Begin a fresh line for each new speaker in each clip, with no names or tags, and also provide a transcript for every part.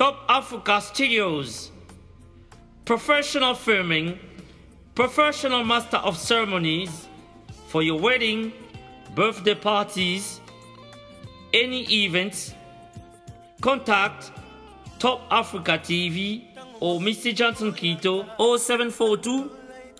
Top Africa Studios. Professional filming, professional master of ceremonies for your wedding, birthday parties, any events. Contact Top Africa TV or Mr. Johnson Quito 0742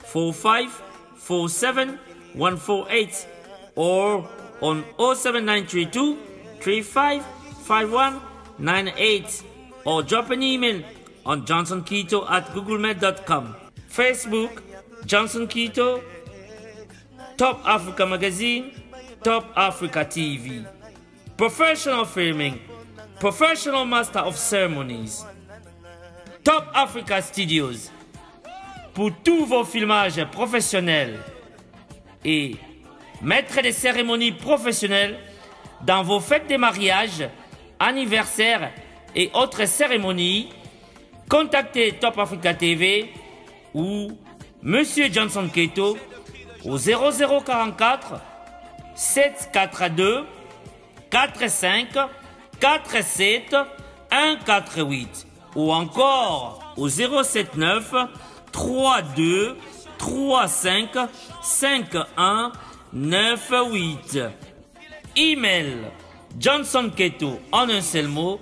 4547 148 or on 07932 355198 or drop an email on johnsonquito@googlemail.com. Facebook Johnson Quito, Top Africa Magazine, Top Africa TV. Professional filming, professional master of ceremonies. Top Africa Studios. Pour tous vos filmages professionnels et maître des cérémonies professionnelles dans vos fêtes de mariage, anniversaires et autres cérémonies, contactez Top Africa TV ou Monsieur Johnson Quito au 0044 742 45 47 148 ou encore au 079 32 35 51 98. Email Johnson Quito en un seul mot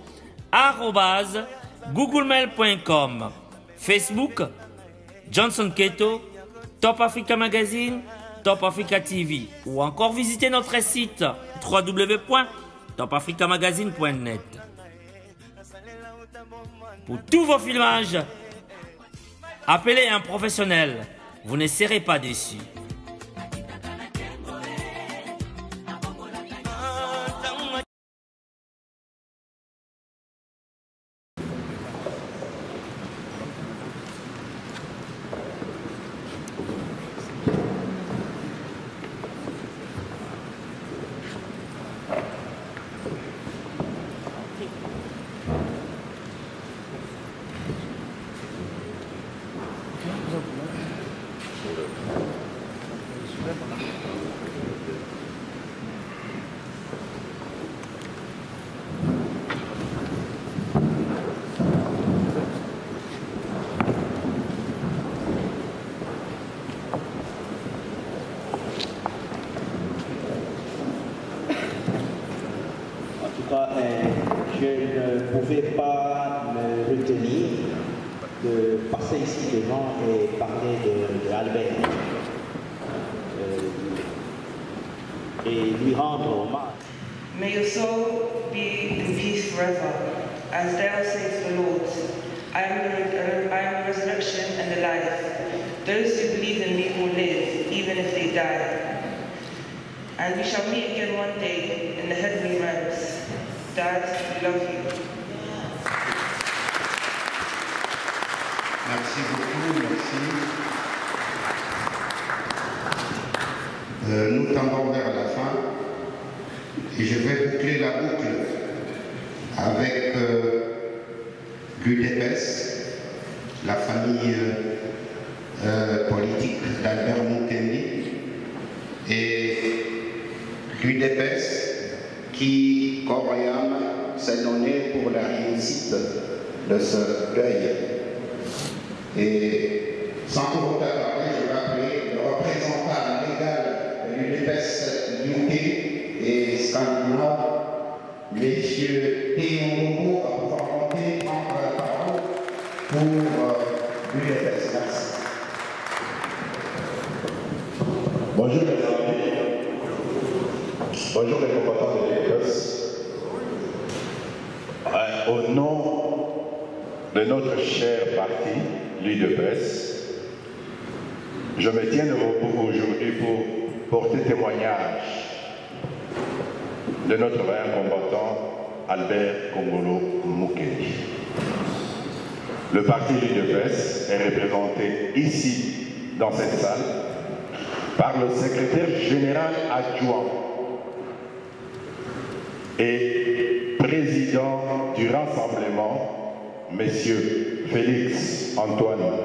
@googlemail.com. Facebook Johnson Quito, Top Africa Magazine, Top Africa TV ou encore visitez notre site www.topafricamagazine.net. Pour tous vos filmages, appelez un professionnel, vous ne serez pas déçus.
Je ne pouvais pas me retenir de passer ici devant et parler de Albert et lui rendre hommage.
May your soul be in peace forever. As thou says the Lord, I am the resurrection and the life. Those who believe in me will live, even if they die. And we shall meet again one day in the heavenly realms. Dad, we love you.
Merci beaucoup, merci. Nous tendons vers la fin et je vais boucler la boucle avec l'UDPS, la famille politique d'Albert Mukeni et l'UDPS qui, corps et âme, s'est donné pour la réussite de ce deuil. Et sans pour autant tarder, je vais appeler le représentant légal de l'UDPS UK et scandinave, M. Théo à pouvoir monter prendre la parole pour l'UDPS. Merci.
Bonjour les amis, bonjour les combattants de l'UDPS. Au nom de notre cher parti, l'UDPS, je me tiens devant vous aujourd'hui pour porter témoignage de notre vaillant combattant Albert Kongolo Mukeni. Le parti l'UDPS est représenté ici, dans cette salle, par le secrétaire général adjoint et président du rassemblement, Monsieur Félix Antoine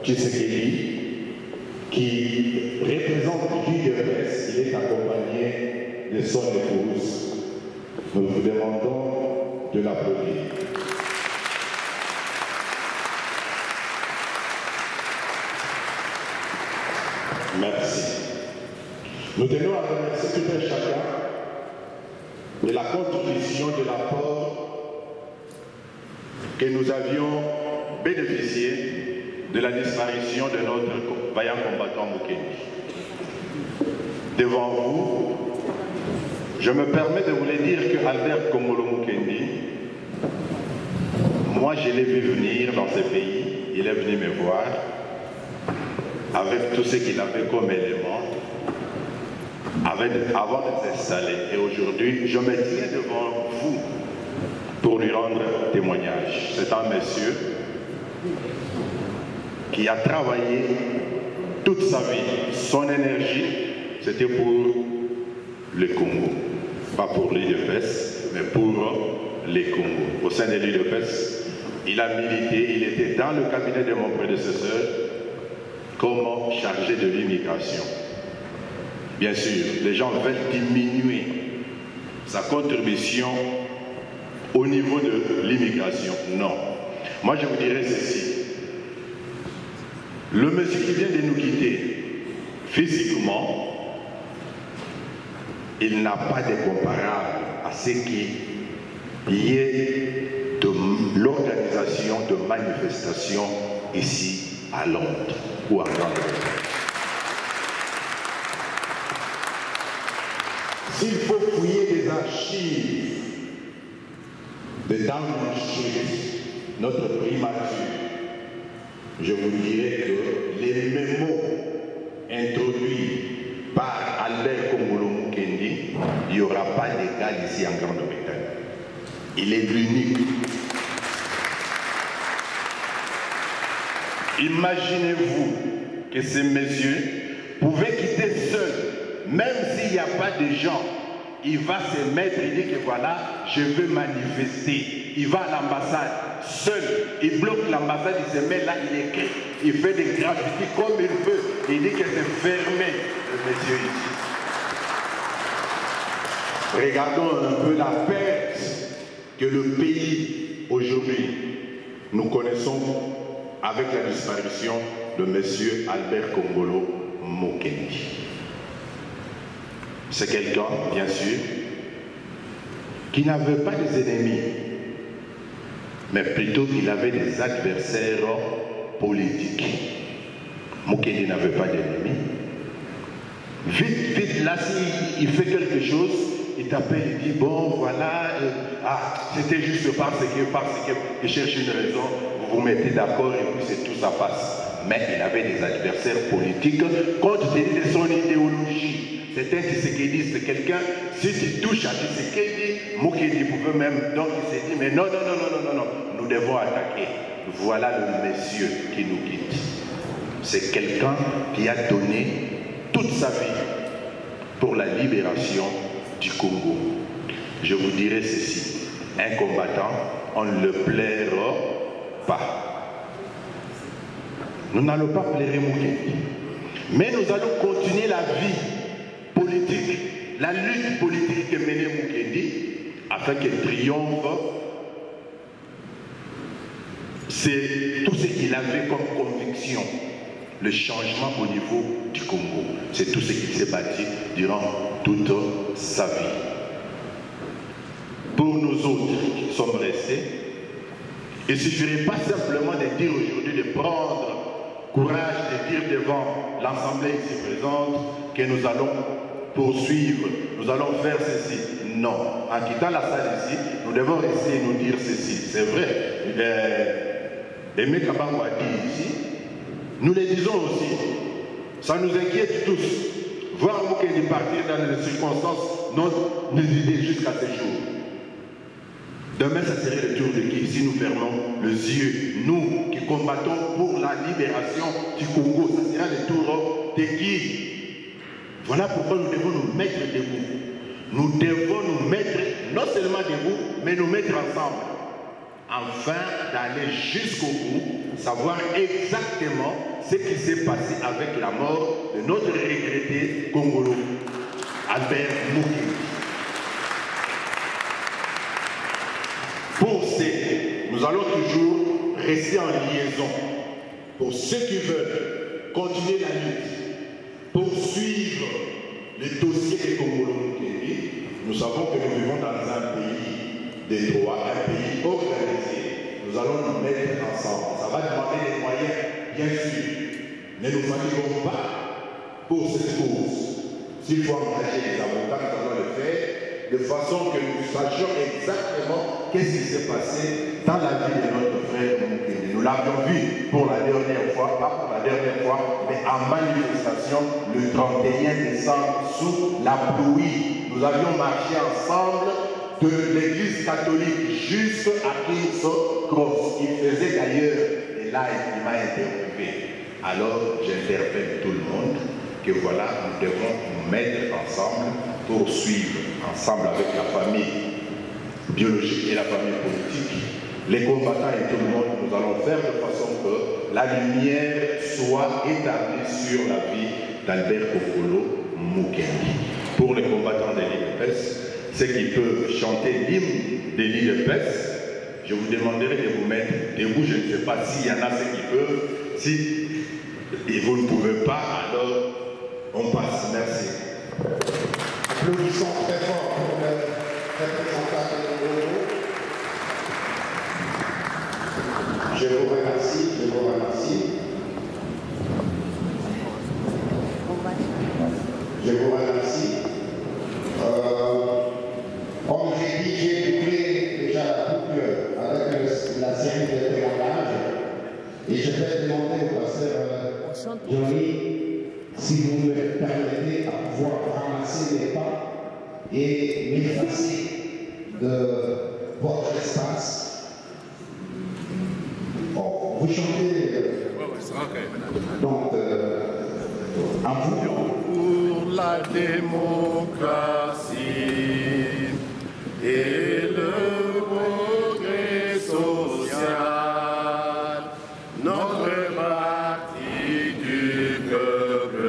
Tshisekedi, qui représente l'UDPS. Il est accompagné de son épouse. Nous vous demandons de l'applaudir. Nous tenons à remercier tout un chacun de la contribution, de l'apport que nous avions bénéficié de la disparition de notre vaillant combattant Mukendi. Devant vous, je me permets de vous le dire que Albert Kongolo Mukendi, moi je l'ai vu venir dans ce pays, il est venu me voir avec tout ce qu'il avait comme élément avant de s'installer. Et aujourd'hui, je me tiens devant vous pour lui rendre témoignage. C'est un monsieur qui a travaillé toute sa vie, son énergie, c'était pour le Congo. Pas pour l'UDPS, mais pour les Congos. Au sein de l'UDPS, il a milité, il était dans le cabinet de mon prédécesseur comme chargé de l'immigration. Bien sûr, les gens veulent diminuer sa contribution au niveau de l'immigration. Non. Moi, je vous dirais ceci. Le monsieur qui vient de nous quitter, physiquement, il n'a pas de comparable à ce qui y est de l'organisation de manifestations ici à Londres ou en Grande-Bretagne. S'il faut fouiller les archives de Downing Street, notre primature, je vous dirais que les mémos introduits par Albert Kongolo Mukendi, il n'y aura pas d'égal ici en Grande-Bretagne. Il est l'unique. Imaginez-vous que ces messieurs pouvaient quitter seuls, même s'il n'y a pas de gens. Il va se mettre, il dit que voilà, je veux manifester. Il va à l'ambassade, seul, il bloque l'ambassade, il se met là, il écrit, il fait des graffitis comme il veut. Il dit que c'est fermé, le monsieur ici. Regardons un peu la perte que le pays aujourd'hui, nous connaissons avec la disparition de monsieur Albert Kongolo Mukendi. C'est quelqu'un, bien sûr, qui n'avait pas des ennemis, mais plutôt il avait des adversaires politiques. Mukendi n'avait pas d'ennemis. Vite, là, s'il fait quelque chose, il t'appelle, il dit, bon, voilà, c'était juste parce que, il cherche une raison, vous vous mettez d'accord et puis c'est tout, ça passe. Mais il avait des adversaires politiques compte tenu de son idéologie. C'est un Tshisekedi, quelqu'un, si tu touches à Tshisekedi, Mukendi pouvait même, donc il s'est dit, mais non, nous devons attaquer. Voilà le monsieur qui nous quitte. C'est quelqu'un qui a donné toute sa vie pour la libération du Congo. Je vous dirai ceci, un combattant, on ne le plaira pas. Nous n'allons pas plaire Mukendi, mais nous allons continuer la vie politique, la lutte politique que menait Mukendi, afin qu'il triomphe. C'est tout ce qu'il avait comme conviction, le changement au niveau du Congo. C'est tout ce qu'il s'est bâti durant toute sa vie. Pour nous autres qui sommes restés, il ne suffirait pas simplement de dire aujourd'hui, de prendre courage, de dire devant l'Assemblée ici présente que nous allons poursuivre, nous allons faire ceci. Non. En quittant la salle ici, nous devons rester et nous dire ceci. C'est vrai. Aimé Kabango a dit ici, nous le disons aussi. Ça nous inquiète tous. Voir Mukendi partir dans des circonstances non idées jusqu'à ce jour. Demain, ça serait le tour de qui? Si nous fermons les yeux, nous qui combattons pour la libération du Congo, ça sera le tour de qui? Voilà pourquoi nous devons nous mettre debout. Nous devons nous mettre non seulement debout, mais nous mettre ensemble. Afin d'aller jusqu'au bout, savoir exactement ce qui s'est passé avec la mort de notre regretté Congolo, Albert Mukendi. Pour ces, nous allons toujours rester en liaison. Pour ceux qui veulent continuer la lutte, poursuivre le savons que nous vivons dans un pays des droits, un pays organisé. Nous allons nous mettre ensemble. Ça va demander des moyens, bien sûr. Mais nous ne fatiguons pas pour cette cause. S'il faut engager les avocats, nous allons le faire de façon que nous sachions exactement qu'est-ce qui s'est passé dans la vie de notre frère Mukele. Nous l'avions vu pour la dernière fois, pas pour la dernière fois, mais en manifestation le 31 décembre sous la pluie. Nous avions marché ensemble de l'église catholique jusqu'à King's Cross. Il faisait d'ailleurs des lives, il m'a interviewé. Alors j'interpelle tout le monde que voilà, nous devons nous mettre ensemble pour suivre ensemble avec la famille biologique et la famille politique, les combattants et tout le monde. Nous allons faire de façon que la lumière soit établie sur la vie d'Albert Kongolo Mukele. Pour les combattants des l'IDPS, ceux qui peuvent chanter l'hymne des l'IDPS, je vous demanderai de vous mettre debout. Je ne sais pas s'il y en a ceux qui peuvent. Si et vous ne pouvez pas, alors on passe. Merci.
Applaudissons très fort pour le représentant de Congo. Je vous remercie, je vous remercie. Je vous remercie. Comme j'ai dit, j'ai bouclé déjà la boucle avec la série de témoignages. Et je vais demander au pasteur Johnny si vous me permettez à pouvoir ramasser les pas et m'effacer de votre espace. Oh, vous chantez. Donc, à vous.
Pour la démocratie et le progrès social, notre parti du peuple,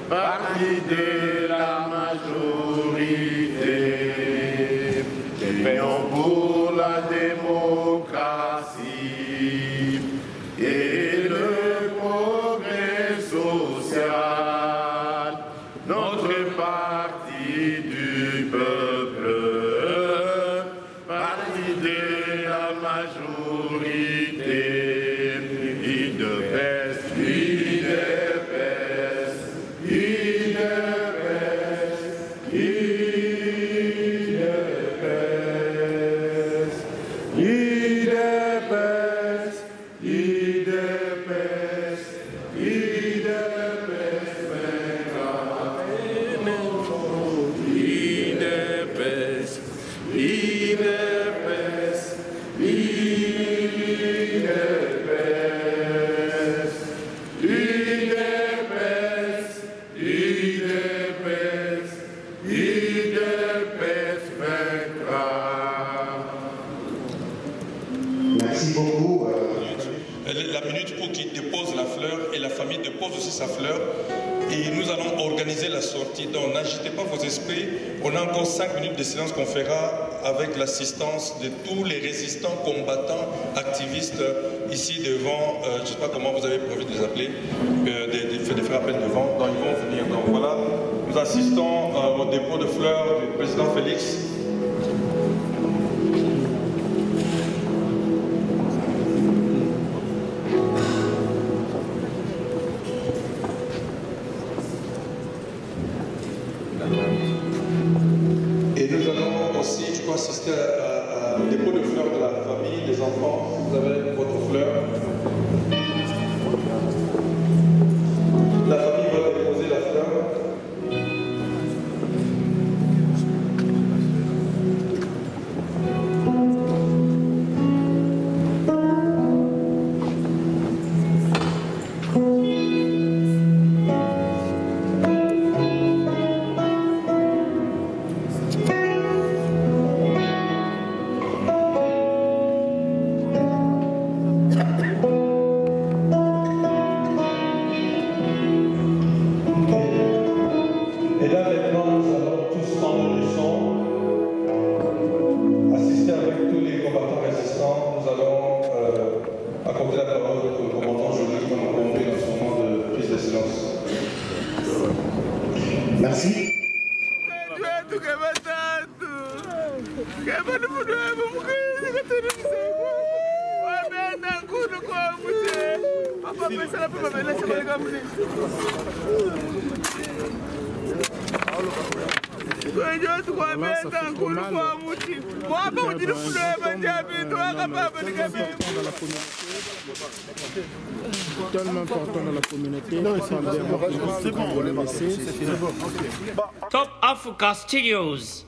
parti de la majorité, union pour la démocratie et le progrès social, notre parti du peuple, parti de la majorité, UDPS, UDPS, UDPS, UDPS, UDPS, UDPS,
Merci beaucoup.
La minute pour qu'il dépose la fleur et la famille dépose aussi sa fleur. Et nous allons organiser la sortie. Donc n'agitez pas vos esprits. On a encore 5 minutes de silence qu'on fera avec l'assistance de tous les résistants, combattants, activistes ici devant, je ne sais pas comment vous avez prévu de les appeler, de faire appel devant. Donc ils vont venir. Donc voilà, nous assistons au dépôt de fleurs du président Félix. Et nous allons aussi, je crois, assister au dépôt de fleurs de la famille, des enfants. Vous avez votre fleur. La famille va déposer la fleur.
Tellement important dans la communauté.
Top Africa Studios.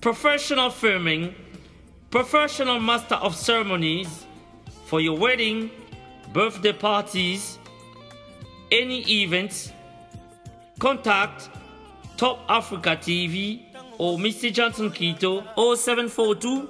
Professional filming, professional master of ceremonies for your wedding, birthday parties, any events. Contact Top Africa TV or Mr. Johnson Keto 0742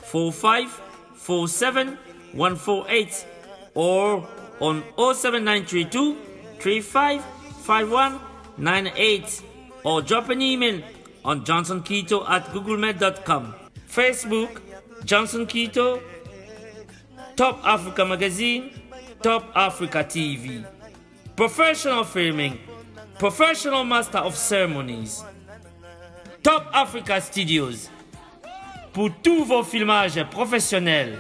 45 47 148 or on 07932 35 51 98 or drop an email on johnsonketo@googlemail.com. Facebook Johnson Keto, Top Africa Magazine, Top Africa TV. Professional filming, professional master of ceremonies. Top Africa Studios pour tous vos filmages professionnels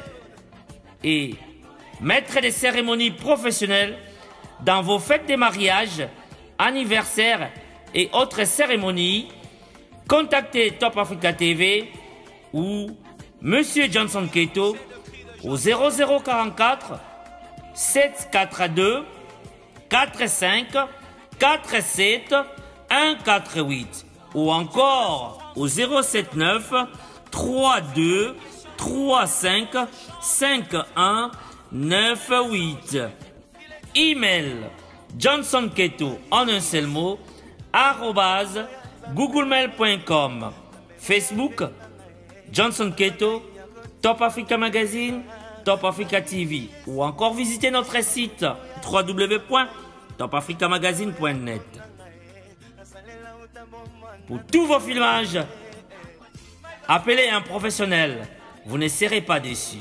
et maître des cérémonies professionnelles dans vos fêtes de mariage, anniversaires et autres cérémonies. Contactez Top Africa TV ou Monsieur Johnson Keto au 0044 742 45 47 148 ou encore au 079 32 35 51 98. Email Johnson Keto en un seul mot @googlemail.com. Facebook Johnson Keto, Top Africa Magazine, Top Africa TV ou encore visitez notre site www.topafricamagazine.net. Pour tous vos filmages, appelez un professionnel, vous ne serez pas déçus.